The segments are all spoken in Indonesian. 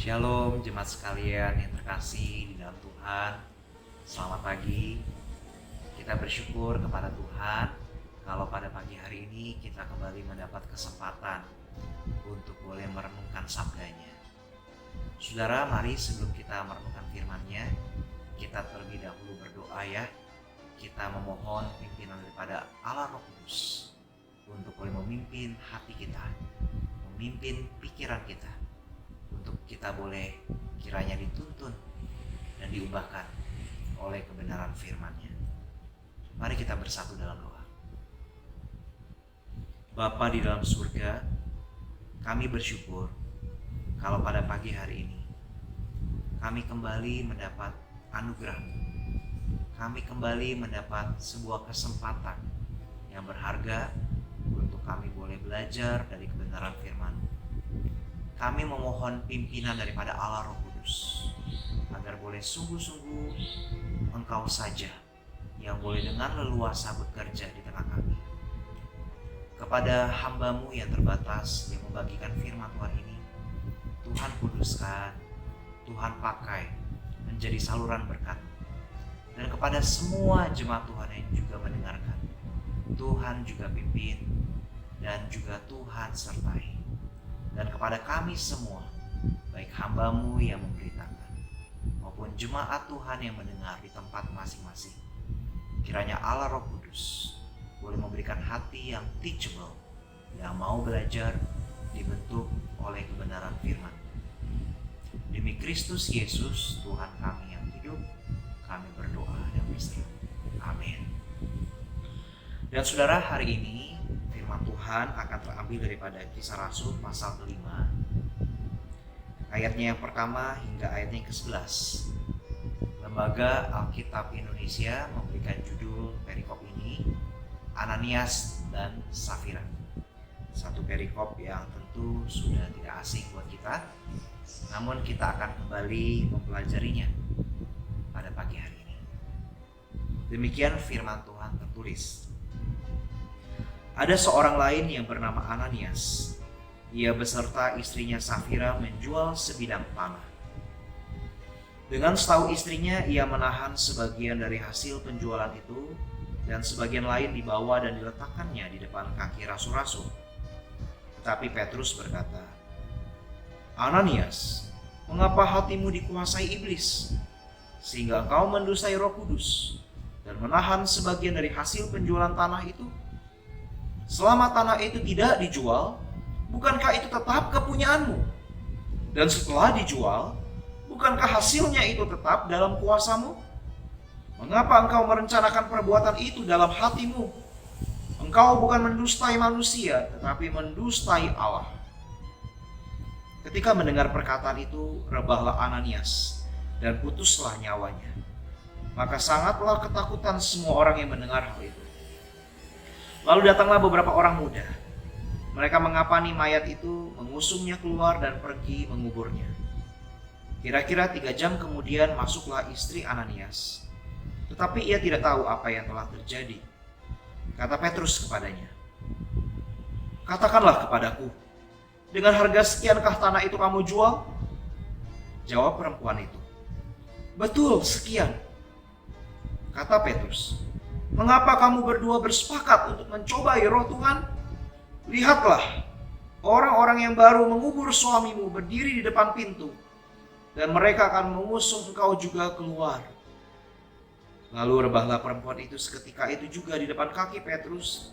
Shalom jemaat sekalian yang terkasih di dalam Tuhan. Selamat pagi. Kita bersyukur kepada Tuhan kalau pada pagi hari ini kita kembali mendapat kesempatan untuk boleh merenungkan sabdanya. Saudara, mari sebelum kita merenungkan firman-Nya, kita terlebih dahulu berdoa ya. Kita memohon pimpinan daripada Allah Roh Kudus untuk boleh memimpin hati kita, memimpin pikiran kita, untuk kita boleh kiranya dituntun dan diubahkan oleh kebenaran firman-Nya. Mari kita bersatu dalam doa. Bapa di dalam surga, kami bersyukur kalau pada pagi hari ini kami kembali mendapat anugerah-Mu. Kami kembali mendapat sebuah kesempatan yang berharga untuk kami boleh belajar dari kebenaran firman-Mu. Kami memohon pimpinan daripada Allah Roh Kudus agar boleh sungguh-sungguh Engkau saja yang boleh dengan leluasa bekerja di tengah kami. Kepada hamba-Mu yang terbatas yang membagikan firman Tuhan ini, Tuhan kuduskan, Tuhan pakai menjadi saluran berkat. Dan kepada semua jemaat Tuhan yang juga mendengarkan, Tuhan juga pimpin dan juga Tuhan sertai. Dan kepada kami semua, baik hamba-Mu yang memberitakan maupun jemaat Tuhan yang mendengar di tempat masing-masing, kiranya Allah Roh Kudus boleh memberikan hati yang teachable, yang mau belajar, dibentuk oleh kebenaran firman. Demi Kristus Yesus Tuhan kami yang hidup, kami berdoa dan berserah. Amin. Dan saudara, hari ini firman Tuhan akan terambil daripada Kisah Rasul pasal ke-5, ayatnya yang pertama hingga ayatnya yang ke-11. Lembaga Alkitab Indonesia memberikan judul perikop ini Ananias dan Safira. Satu perikop yang tentu sudah tidak asing buat kita, namun kita akan kembali mempelajarinya pada pagi hari ini. Demikian firman Tuhan tertulis. Ada seorang lain yang bernama Ananias. Ia beserta istrinya Safira menjual sebidang tanah. Dengan setahu istrinya, ia menahan sebagian dari hasil penjualan itu dan sebagian lain dibawa dan diletakkannya di depan kaki rasul-rasul. Tetapi Petrus berkata, "Ananias, mengapa hatimu dikuasai iblis, sehingga engkau mendustai Roh Kudus dan menahan sebagian dari hasil penjualan tanah itu? Selama tanah itu tidak dijual, bukankah itu tetap kepunyaanmu? Dan setelah dijual, bukankah hasilnya itu tetap dalam kuasamu? Mengapa engkau merencanakan perbuatan itu dalam hatimu? Engkau bukan mendustai manusia, tetapi mendustai Allah." Ketika mendengar perkataan itu, rebahlah Ananias dan putuslah nyawanya. Maka sangatlah ketakutan semua orang yang mendengar hal itu. Lalu datanglah beberapa orang muda. Mereka mengapani mayat itu, mengusungnya keluar dan pergi menguburnya. Kira-kira 3 jam kemudian masuklah istri Ananias. Tetapi ia tidak tahu apa yang telah terjadi. Kata Petrus kepadanya, "Katakanlah kepadaku, dengan harga sekiankah tanah itu kamu jual?" Jawab perempuan itu, "Betul, sekian." Kata Petrus, "Mengapa kamu berdua bersepakat untuk mencobai roh Tuhan? Lihatlah, orang-orang yang baru mengubur suamimu berdiri di depan pintu, dan mereka akan mengusung engkau juga keluar." Lalu rebahlah perempuan itu seketika itu juga di depan kaki Petrus,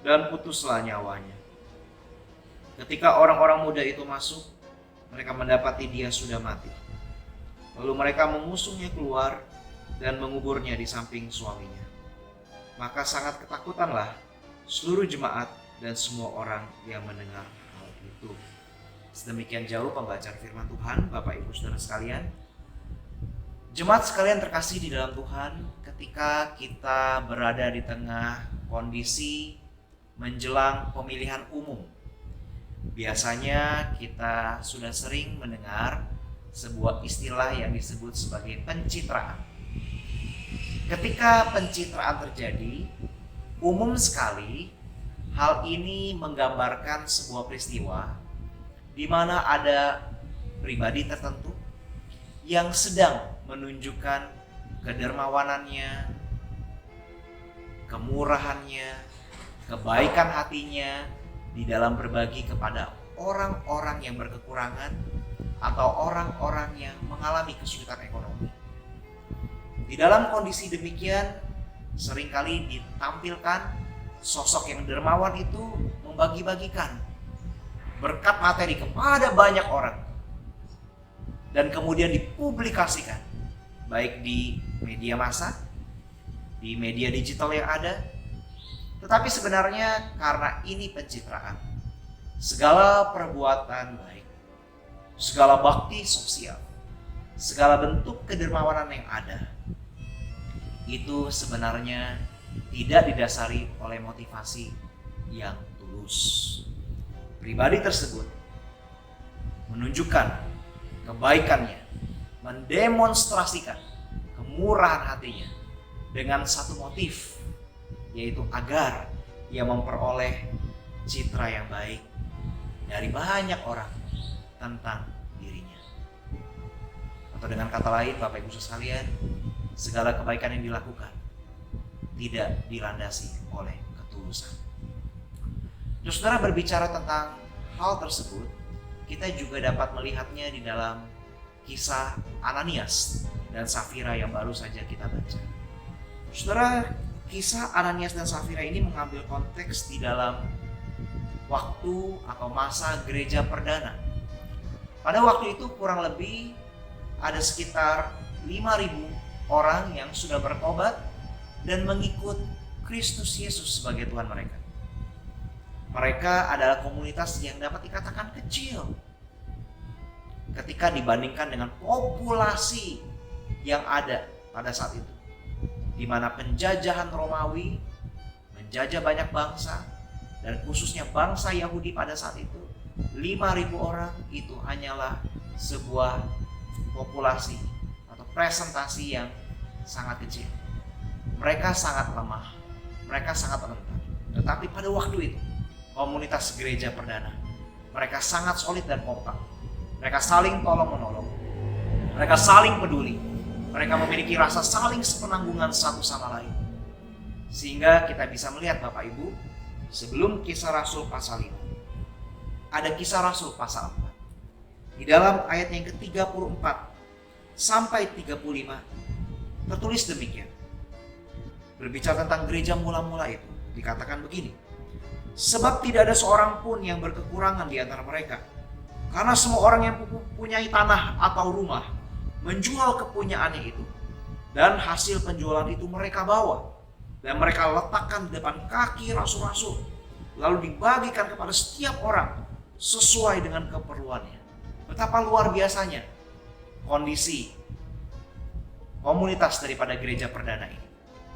dan putuslah nyawanya. Ketika orang-orang muda itu masuk, mereka mendapati dia sudah mati. Lalu mereka mengusungnya keluar dan menguburnya di samping suaminya. Maka sangat ketakutanlah seluruh jemaat dan semua orang yang mendengar hal itu. Sedemikian jauh pembacaan firman Tuhan, Bapak Ibu Saudara sekalian. Jemaat sekalian terkasih di dalam Tuhan, ketika kita berada di tengah kondisi menjelang pemilihan umum, biasanya kita sudah sering mendengar sebuah istilah yang disebut sebagai pencitraan. Ketika pencitraan terjadi, umum sekali hal ini menggambarkan sebuah peristiwa di mana ada pribadi tertentu yang sedang menunjukkan kedermawanannya, kemurahannya, kebaikan hatinya di dalam berbagi kepada orang-orang yang berkekurangan atau orang-orang yang mengalami kesulitan ekonomi. Di dalam kondisi demikian, seringkali ditampilkan sosok yang dermawan itu membagi-bagikan berkat materi kepada banyak orang dan kemudian dipublikasikan baik di media massa, di media digital yang ada. Tetapi sebenarnya karena ini pencitraan, segala perbuatan baik, segala bakti sosial, segala bentuk kedermawanan yang ada, itu sebenarnya tidak didasari oleh motivasi yang tulus. Pribadi tersebut menunjukkan kebaikannya, mendemonstrasikan kemurahan hatinya dengan satu motif, yaitu agar ia memperoleh citra yang baik dari banyak orang tentang dirinya. Atau dengan kata lain, Bapak Ibu sekalian, segala kebaikan yang dilakukan tidak dilandasi oleh ketulusan. Terus saudara berbicara tentang hal tersebut, kita juga dapat melihatnya di dalam kisah Ananias dan Safira yang baru saja kita baca. Saudara, kisah Ananias dan Safira ini mengambil konteks di dalam waktu atau masa gereja perdana. Pada waktu itu kurang lebih ada sekitar 5.000 orang yang sudah bertobat dan mengikut Kristus Yesus sebagai Tuhan mereka. Mereka adalah komunitas yang dapat dikatakan kecil ketika dibandingkan dengan populasi yang ada pada saat itu, di mana penjajahan Romawi menjajah banyak bangsa dan khususnya bangsa Yahudi pada saat itu. 5.000 orang itu hanyalah sebuah populasi atau presentasi yang sangat kecil. Mereka sangat lemah, mereka sangat rentan. Tetapi pada waktu itu komunitas gereja perdana, mereka sangat solid dan kompak. Mereka saling tolong-menolong, mereka saling peduli, mereka memiliki rasa saling sepenanggungan satu sama lain. Sehingga kita bisa melihat Bapak Ibu, sebelum kisah Rasul pasal 5, ada kisah Rasul pasal 4. Di dalam ayat yang ke-34 sampai 35 tertulis demikian. Berbicara tentang gereja mula-mula itu, dikatakan begini: sebab tidak ada seorang pun yang berkekurangan di antara mereka, karena semua orang yang mempunyai tanah atau rumah menjual kepunyaannya itu, dan hasil penjualan itu mereka bawa dan mereka letakkan di depan kaki rasul-rasul, lalu dibagikan kepada setiap orang sesuai dengan keperluannya. Betapa luar biasanya kondisi komunitas daripada gereja perdana ini.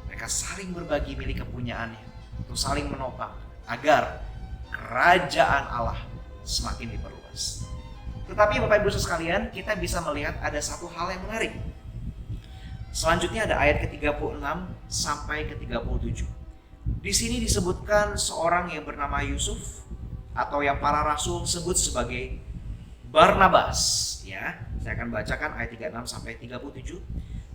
Mereka saling berbagi milik kepunyaannya untuk saling menopang agar kerajaan Allah semakin diperluas. Tetapi Bapak Ibu sekalian, kita bisa melihat ada satu hal yang menarik. Selanjutnya ada ayat ke-36 sampai ke-37. Di sini disebutkan seorang yang bernama Yusuf, atau yang para rasul sebut sebagai Barnabas. Ya, saya akan bacakan ayat 36 sampai 37.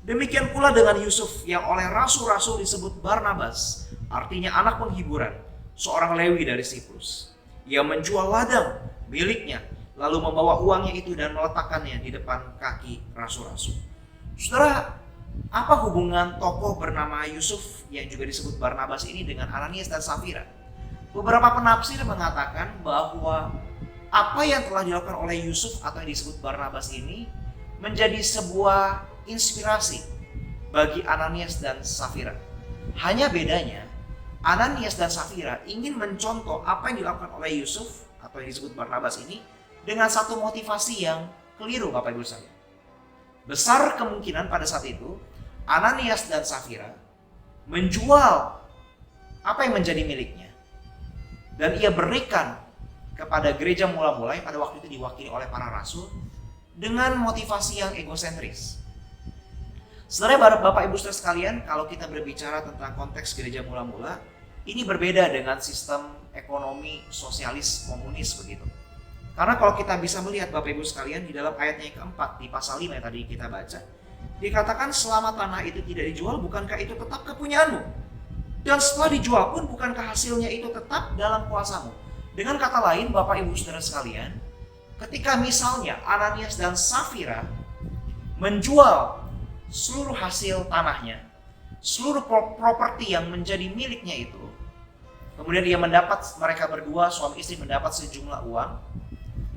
Demikian pula dengan Yusuf yang oleh rasul-rasul disebut Barnabas, artinya anak penghiburan, seorang Lewi dari Siprus. Ia menjual ladang miliknya, lalu membawa uangnya itu dan meletakkannya di depan kaki rasul-rasul. Saudara, apa hubungan tokoh bernama Yusuf yang juga disebut Barnabas ini dengan Ananias dan Safira? Beberapa penafsir mengatakan bahwa apa yang telah dilakukan oleh Yusuf atau yang disebut Barnabas ini menjadi sebuah inspirasi bagi Ananias dan Safira. Hanya bedanya, Ananias dan Safira ingin mencontoh apa yang dilakukan oleh Yusuf atau yang disebut Barnabas ini dengan satu motivasi yang keliru, Bapak Ibu sekalian. Besar kemungkinan pada saat itu Ananias dan Safira menjual apa yang menjadi miliknya dan ia berikan kepada gereja mula-mula yang pada waktu itu diwakili oleh para rasul dengan motivasi yang egosentris. Sebenarnya Bapak Ibu Saudara sekalian, kalau kita berbicara tentang konteks gereja mula-mula, ini berbeda dengan sistem ekonomi sosialis komunis begitu. Karena kalau kita bisa melihat Bapak Ibu sekalian di dalam ayatnya yang keempat di pasal 5 yang tadi kita baca, dikatakan selama tanah itu tidak dijual, bukankah itu tetap kepunyaanmu? Dan setelah dijual pun, bukankah hasilnya itu tetap dalam kuasamu? Dengan kata lain, Bapak Ibu Saudara sekalian, ketika misalnya Ananias dan Safira menjual seluruh hasil tanahnya, seluruh properti yang menjadi miliknya itu, kemudian mereka berdua suami istri mendapat sejumlah uang,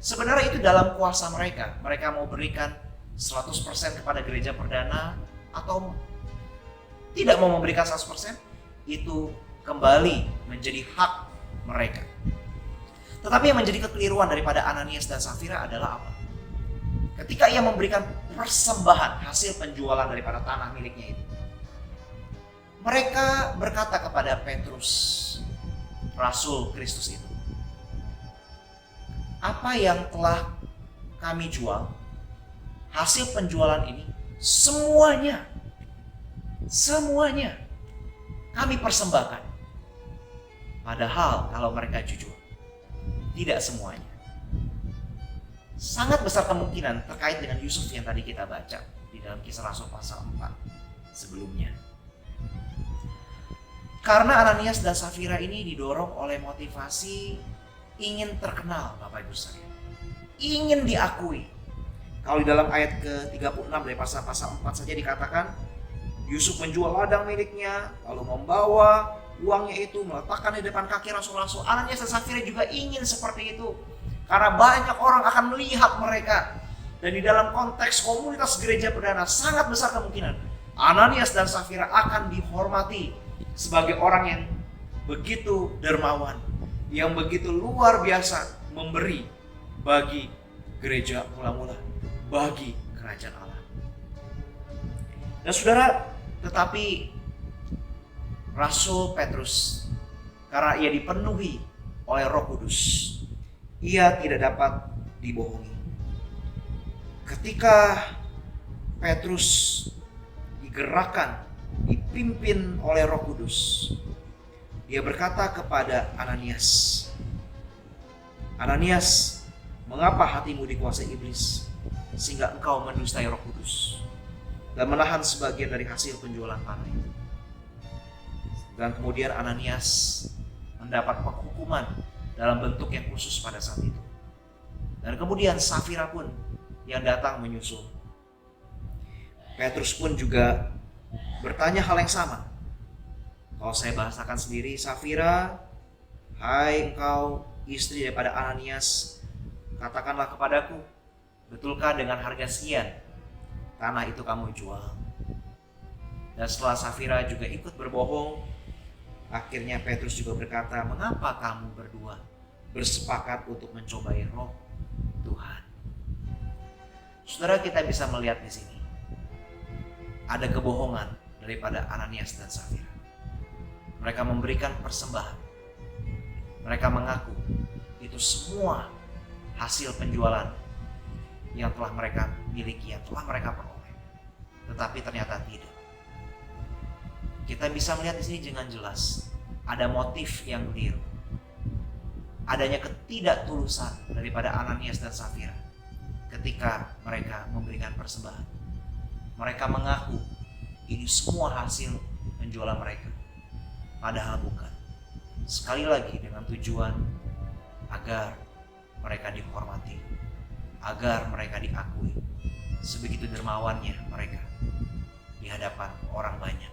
sebenarnya itu dalam kuasa mereka. Mereka mau berikan 100% kepada gereja perdana atau tidak mau memberikan 100%, itu kembali menjadi hak mereka. Tetapi yang menjadi kekeliruan daripada Ananias dan Safira adalah apa? Ketika ia memberikan persembahan hasil penjualan daripada tanah miliknya itu, mereka berkata kepada Petrus, Rasul Kristus itu, apa yang telah kami jual, hasil penjualan ini, semuanya kami persembahkan. Padahal kalau mereka jujur, tidak semuanya. Sangat besar kemungkinan terkait dengan Yusuf yang tadi kita baca di dalam Kisah Rasul pasal 4 sebelumnya. Karena Ananias dan Safira ini didorong oleh motivasi ingin terkenal, Bapak Ibu sekalian. Ingin diakui. Kalau di dalam ayat ke-36 dari pasal 4 saja dikatakan, Yusuf menjual ladang miliknya, lalu membawa uangnya itu, meletakkan di depan kaki rasul-rasul. Ananias dan Safira juga ingin seperti itu. Karena banyak orang akan melihat mereka. Dan di dalam konteks komunitas gereja perdana, sangat besar kemungkinan Ananias dan Safira akan dihormati sebagai orang yang begitu dermawan, yang begitu luar biasa memberi bagi gereja mula-mula, bagi kerajaan Allah. Dan saudara, tetapi Rasul Petrus, karena ia dipenuhi oleh Roh Kudus, ia tidak dapat dibohongi. Ketika Petrus digerakkan, dipimpin oleh Roh Kudus, dia berkata kepada Ananias, Ananias, mengapa hatimu dikuasai iblis sehingga engkau mendustai Roh Kudus dan menahan sebagian dari hasil penjualan tanah itu? Dan kemudian Ananias mendapat penghukuman dalam bentuk yang khusus pada saat itu. Dan kemudian Safira pun yang datang menyusul. Petrus pun juga bertanya hal yang sama. Kalau saya bahasakan sendiri, Safira, hai engkau istri daripada Ananias, katakanlah kepadaku, betulkah dengan harga sekian tanah itu kamu jual? Dan setelah Safira juga ikut berbohong, akhirnya Petrus juga berkata, mengapa kamu berdua bersepakat untuk mencobai Roh Tuhan? Saudara, kita bisa melihat di sini ada kebohongan daripada Ananias dan Safira. Mereka memberikan persembahan. Mereka mengaku itu semua hasil penjualan yang telah mereka miliki, yang telah mereka peroleh. Tetapi ternyata tidak. Kita bisa melihat di sini dengan jelas ada motif yang keliru. Adanya ketidaktulusan daripada Ananias dan Safira ketika mereka memberikan persembahan. Mereka mengaku ini semua hasil penjualan mereka, padahal bukan. Sekali lagi dengan tujuan agar mereka dihormati, agar mereka diakui sebegitu dermawannya mereka di hadapan orang banyak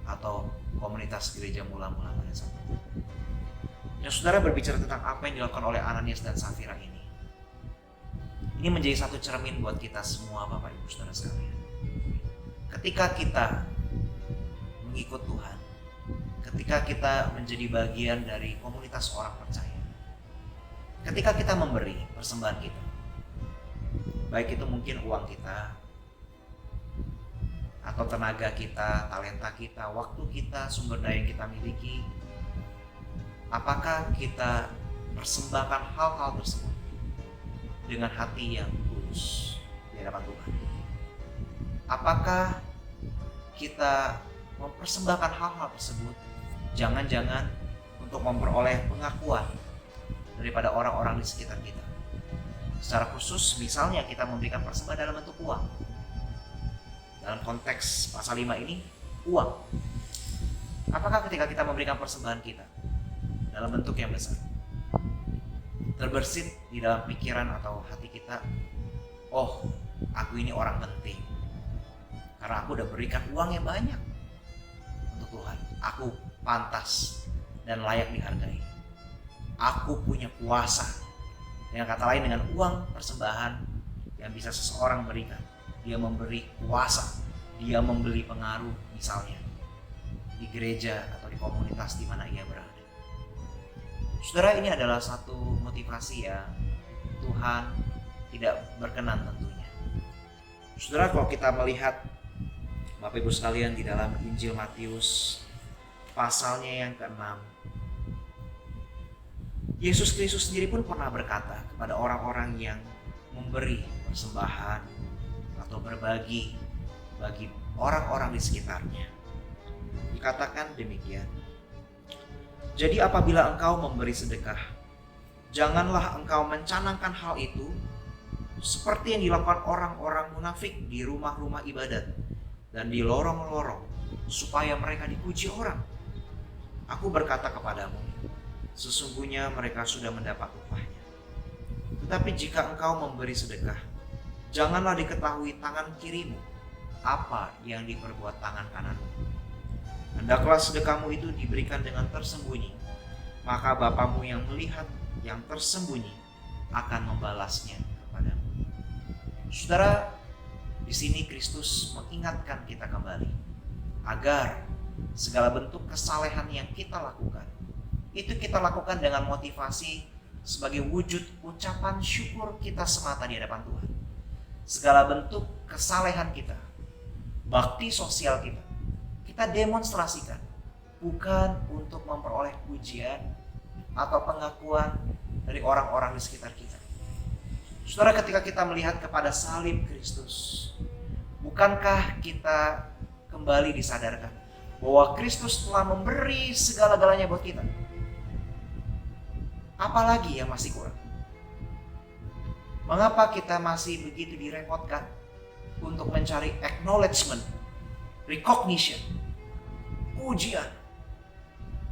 atau komunitas gereja mula-mula pada saat itu. Dan saudara, berbicara tentang apa yang dilakukan oleh Ananias dan Safira ini menjadi satu cermin buat kita semua, Bapak Ibu Saudara sekalian. Ketika kita mengikut Tuhan, ketika kita menjadi bagian dari komunitas orang percaya, ketika kita memberi persembahan kita, baik itu mungkin uang kita, atau tenaga kita, talenta kita, waktu kita, sumber daya yang kita miliki, apakah kita persembahkan hal-hal tersebut dengan hati yang tulus di hadapan Tuhan? Apakah kita mempersembahkan hal-hal tersebut jangan-jangan untuk memperoleh pengakuan daripada orang-orang di sekitar kita, Secara khusus misalnya kita memberikan persembahan dalam bentuk uang. Dalam konteks pasal 5 ini, uang. Apakah ketika kita memberikan persembahan kita dalam bentuk yang besar, terbersit di dalam pikiran atau hati kita, oh, aku ini orang penting karena aku udah berikan uang yang banyak untuk Tuhan. Aku pantas dan layak dihargai. Aku punya kuasa. Dengan kata lain, dengan uang persembahan yang bisa seseorang berikan, dia memberi kuasa, dia membeli pengaruh misalnya di gereja atau di komunitas di mana ia berada. Saudara, ini adalah satu motivasi yang Tuhan tidak berkenan tentunya. Saudara, kalau kita melihat Bapak Ibu sekalian di dalam Injil Matius pasalnya yang ke-6, Yesus Kristus sendiri pun pernah berkata kepada orang-orang yang memberi persembahan atau berbagi bagi orang-orang di sekitarnya. Dikatakan demikian, jadi apabila engkau memberi sedekah, janganlah engkau mencanangkan hal itu seperti yang dilakukan orang-orang munafik di rumah-rumah ibadat dan di lorong-lorong supaya mereka dipuji orang. Aku berkata kepadamu, sesungguhnya mereka sudah mendapat upahnya. Tetapi jika engkau memberi sedekah, janganlah diketahui tangan kirimu apa yang diperbuat tangan kananmu. Hendaklah sedekahmu itu diberikan dengan tersembunyi, maka Bapamu yang melihat yang tersembunyi akan membalasnya kepadamu. Saudara, di sini Kristus mengingatkan kita kembali agar segala bentuk kesalehan yang kita lakukan itu kita lakukan dengan motivasi sebagai wujud ucapan syukur kita semata di hadapan Tuhan. Segala bentuk kesalehan kita, bakti sosial kita demonstrasikan bukan untuk memperoleh pujian atau pengakuan dari orang-orang di sekitar kita. Saudara, ketika kita melihat kepada salib Kristus, bukankah kita kembali disadarkan bahwa Kristus telah memberi segala-galanya buat kita? Apalagi yang masih kurang? Mengapa kita masih begitu direpotkan untuk mencari acknowledgement, recognition, pujian,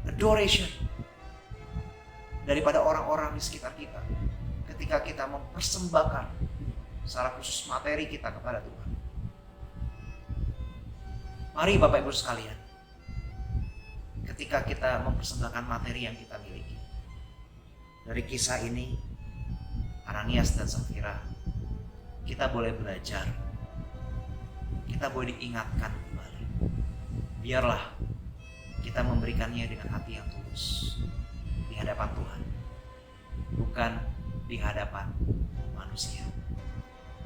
adoration daripada orang-orang di sekitar kita ketika kita mempersembahkan secara khusus materi kita kepada Tuhan? Mari Bapak Ibu sekalian, ketika kita mempersembahkan materi yang kita miliki, dari kisah ini, Ananias dan Safira, kita boleh belajar, kita boleh diingatkan kembali. Biarlah kita memberikannya dengan hati yang tulus di hadapan Tuhan, bukan di hadapan manusia.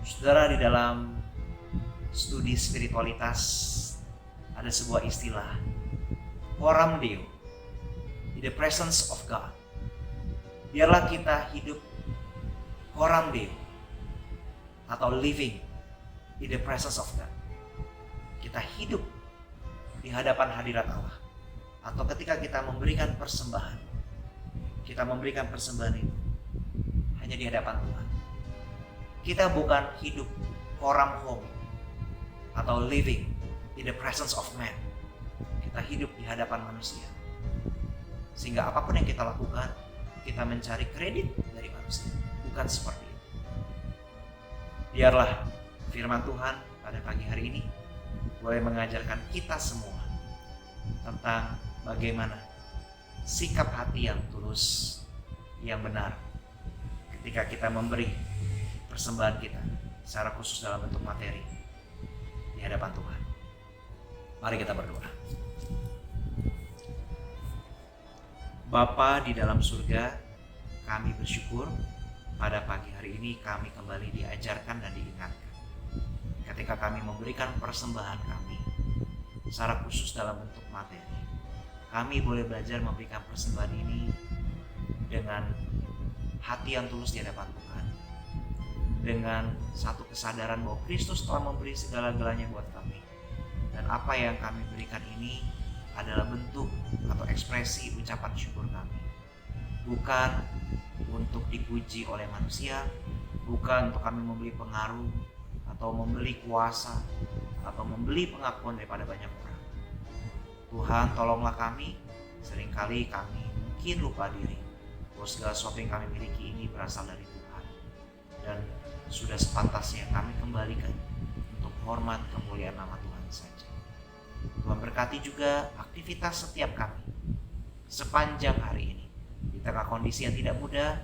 Saudara, di dalam studi spiritualitas ada sebuah istilah, coram Deo, in the presence of God. Biarlah kita hidup coram Deo atau living in the presence of God. Kita hidup di hadapan hadirat Allah. Atau ketika kita memberikan persembahan, kita memberikan persembahan itu hanya di hadapan Tuhan. Kita bukan hidup coram home atau living in the presence of man. Kita hidup di hadapan manusia. Sehingga apapun yang kita lakukan, kita mencari kredit dari manusia. Bukan seperti itu. Biarlah firman Tuhan pada pagi hari ini boleh mengajarkan kita semua tentang bagaimana sikap hati yang tulus, yang benar ketika kita memberi persembahan kita secara khusus dalam bentuk materi di hadapan Tuhan. Mari kita berdoa. Bapa di dalam surga, kami bersyukur pada pagi hari ini kami kembali diajarkan dan diingatkan. Ketika kami memberikan persembahan kami secara khusus dalam bentuk materi, kami boleh belajar memberikan persembahan ini dengan hati yang tulus di hadapan Tuhan, dengan satu kesadaran bahwa Kristus telah memberi segala-galanya buat kami, dan apa yang kami berikan ini adalah bentuk atau ekspresi ucapan syukur kami, bukan untuk dipuji oleh manusia, bukan untuk kami membeli pengaruh atau membeli kuasa atau membeli pengakuan daripada banyak orang. Tuhan, tolonglah kami. Seringkali kami mungkin lupa diri bahwa segala sesuatu yang kami miliki ini berasal dari Tuhan, dan sudah sepantasnya kami kembalikan untuk hormat kemuliaan nama Tuhan saja. Tuhan berkati juga aktivitas setiap kami sepanjang hari ini. Di tengah kondisi yang tidak mudah,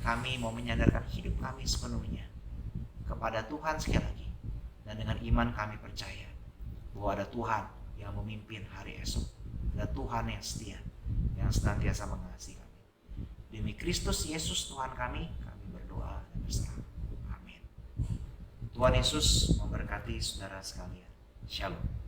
kami mau menyandarkan hidup kami sepenuhnya kepada Tuhan sekali lagi. Dan dengan iman kami percaya bahwa ada Tuhan yang memimpin hari esok. Ada Tuhan yang setia, yang senantiasa mengasihi kami. Demi Kristus Yesus Tuhan kami berdoa dan berserah. Amin. Tuhan Yesus memberkati saudara sekalian. Shalom.